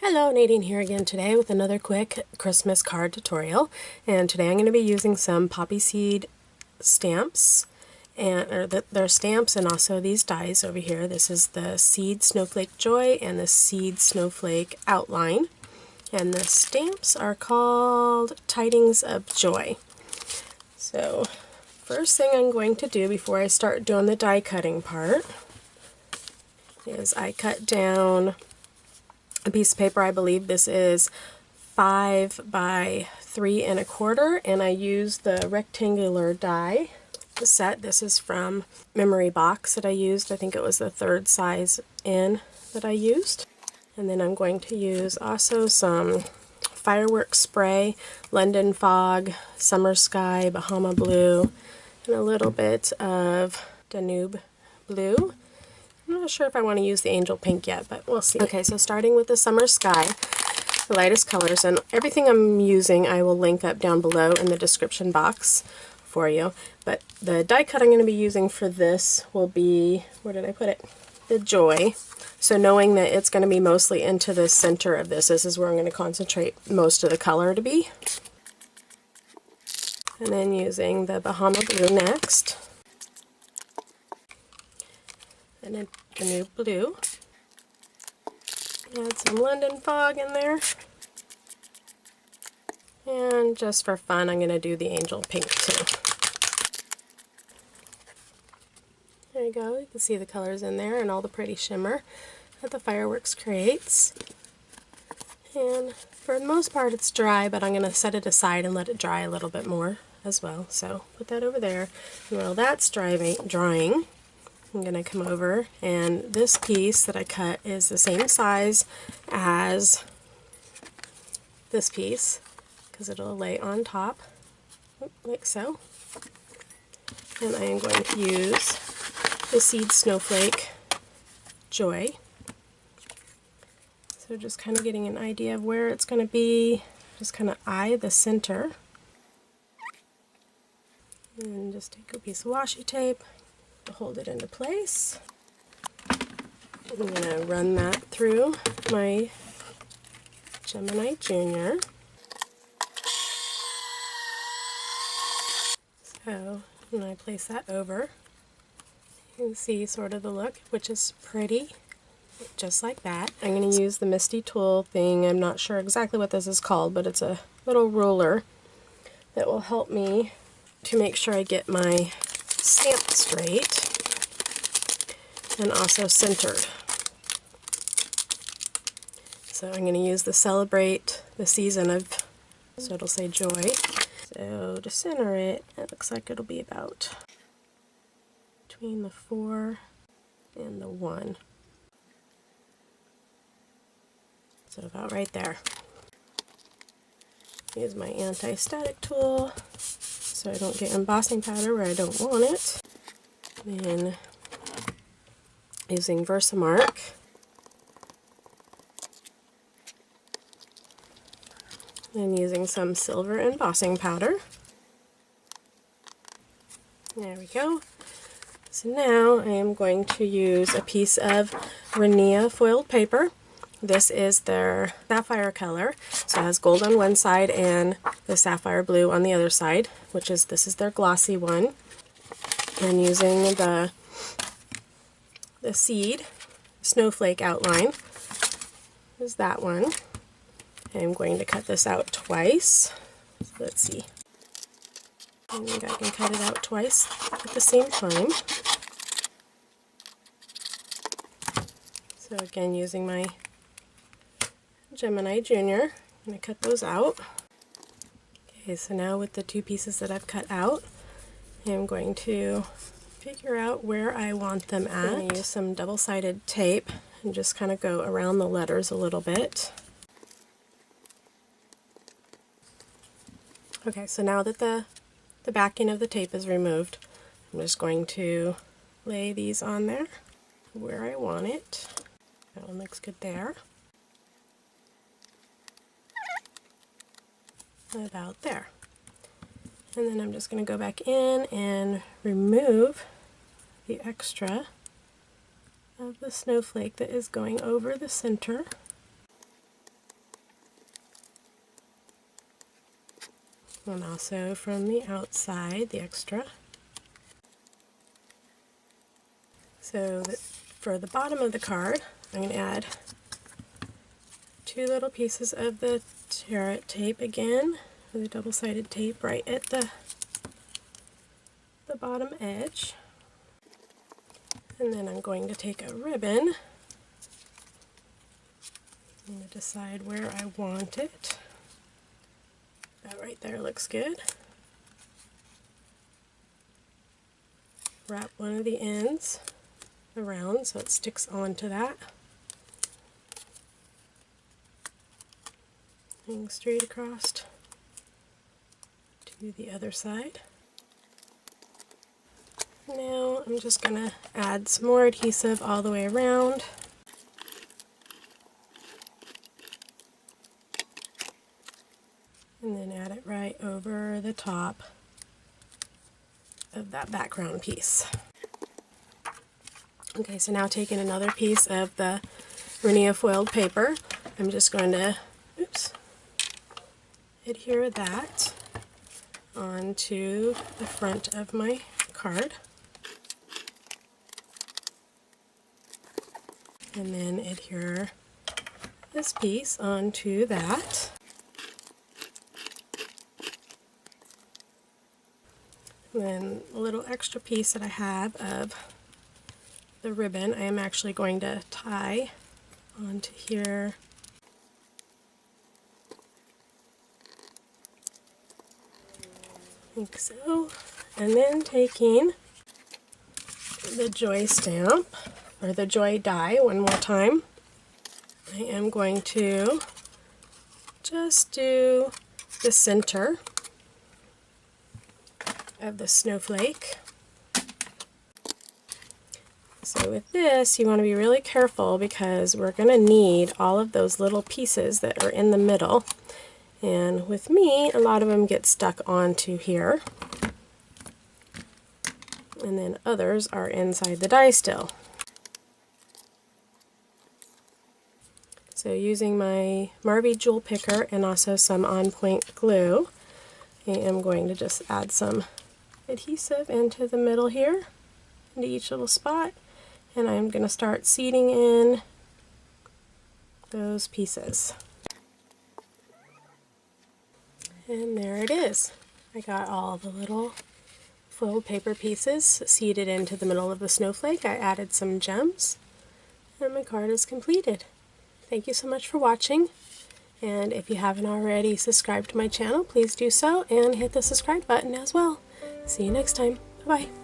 Hello, Nadine here again today with another quick Christmas card tutorial, and today I'm going to be using some poppy seed stamps, they're stamps and also these dies over here. This is the Seed Snowflake Joy and the Seed Snowflake Outline, and the stamps are called Tidings of Joy. So first thing I'm going to do before I start doing the die cutting part is I cut down a piece of paper. I believe this is 5 by 3 1/4, and I use the rectangular die set. This is from Memory Box that I used. I think it was the 3rd size in that I used. And then I'm going to use also some fireworks spray, London Fog, Summer Sky, Bahama Blue, and a little bit of Danube Blue. I'm not sure if I want to use the Angel Pink yet, but we'll see. Okay, so starting with the Summer Sky, the lightest colors, and everything I'm using I will link up down below in the description box for you. But the die cut I'm going to be using for this will be, where did I put it? The Joy. So knowing that it's going to be mostly into the center of this is where I'm going to concentrate most of the color to be. And then using the Bahama Blue next. And then the new blue. Add some London Fog in there. And just for fun, I'm going to do the Angel Pink too. There you go. You can see the colors in there and all the pretty shimmer that the fireworks creates. And for the most part it's dry, but I'm going to set it aside and let it dry a little bit more as well. So put that over there. And while that's drying, I'm going to come over, and this piece that I cut is the same size as this piece because it'll lay on top like so. And I am going to use the Seed Snowflake Joy. So just kind of getting an idea of where it's going to be, just kind of eye the center. And just take a piece of washi tape to hold it into place. I'm going to run that through my Gemini Junior. So when I place that over, you can see sort of the look, which is pretty, just like that. I'm going to use the Misty Tool thing. I'm not sure exactly what this is called, but it's a little ruler that will help me to make sure I get my stamp straight and also centered. So I'm going to use the Celebrate the Season of, so it'll say Joy. So to center it, it looks like it'll be about between the 4 and the 1. So about right there. Use my anti-static tool so I don't get embossing powder where I don't want it. Then using VersaMark, and using some silver embossing powder. There we go. So now I am going to use a piece of Rinea foiled paper. This is their Sapphire color, so it has gold on one side and the Sapphire blue on the other side, which is, this is their glossy one. And using the Seed Snowflake Outline is that one. I'm going to cut this out twice. So let's see. I think I can cut it out twice at the same time. So again, using my Gemini Junior, I'm going to cut those out. Okay, so now with the 2 pieces that I've cut out, I'm going to figure out where I want them at. I'm going to use some double-sided tape and just kind of go around the letters a little bit. Okay, so now that the backing of the tape is removed, I'm just going to lay these on there where I want it. That one looks good there. About there. And then I'm just going to go back in and remove the extra of the snowflake that is going over the center. and also from the outside, the extra. So for the bottom of the card, I'm going to add 2 little pieces of the tear-it tape again, the double-sided tape right at the bottom edge. And then I'm going to take a ribbon and decide where I want it. That right there looks good. Wrap one of the ends around so it sticks onto that. And straight across to the other side. Now I'm just going to add some more adhesive all the way around. And then add it right over the top of that background piece. Okay, so now taking another piece of the Rinea foiled paper, I'm just going to, adhere that onto the front of my card. And then adhere this piece onto that. And then a little extra piece that I have of the ribbon, I am actually going to tie onto here. Like so. And then taking the Joy stamp, or the Joy die one more time, I am going to just do the center of the snowflake. So with this, you want to be really careful because we're going to need all of those little pieces that are in the middle. And with me, a lot of them get stuck onto here. And then others are inside the die still. So using my Marvy jewel picker and also some on-point glue, I am going to just add some adhesive into the middle here, into each little spot, and I'm going to start seating in those pieces. And there it is. I got all the little foiled paper pieces seated into the middle of the snowflake. I added some gems, and my card is completed. Thank you so much for watching, and if you haven't already subscribed to my channel, please do so and hit the subscribe button as well. See you next time. Bye-bye.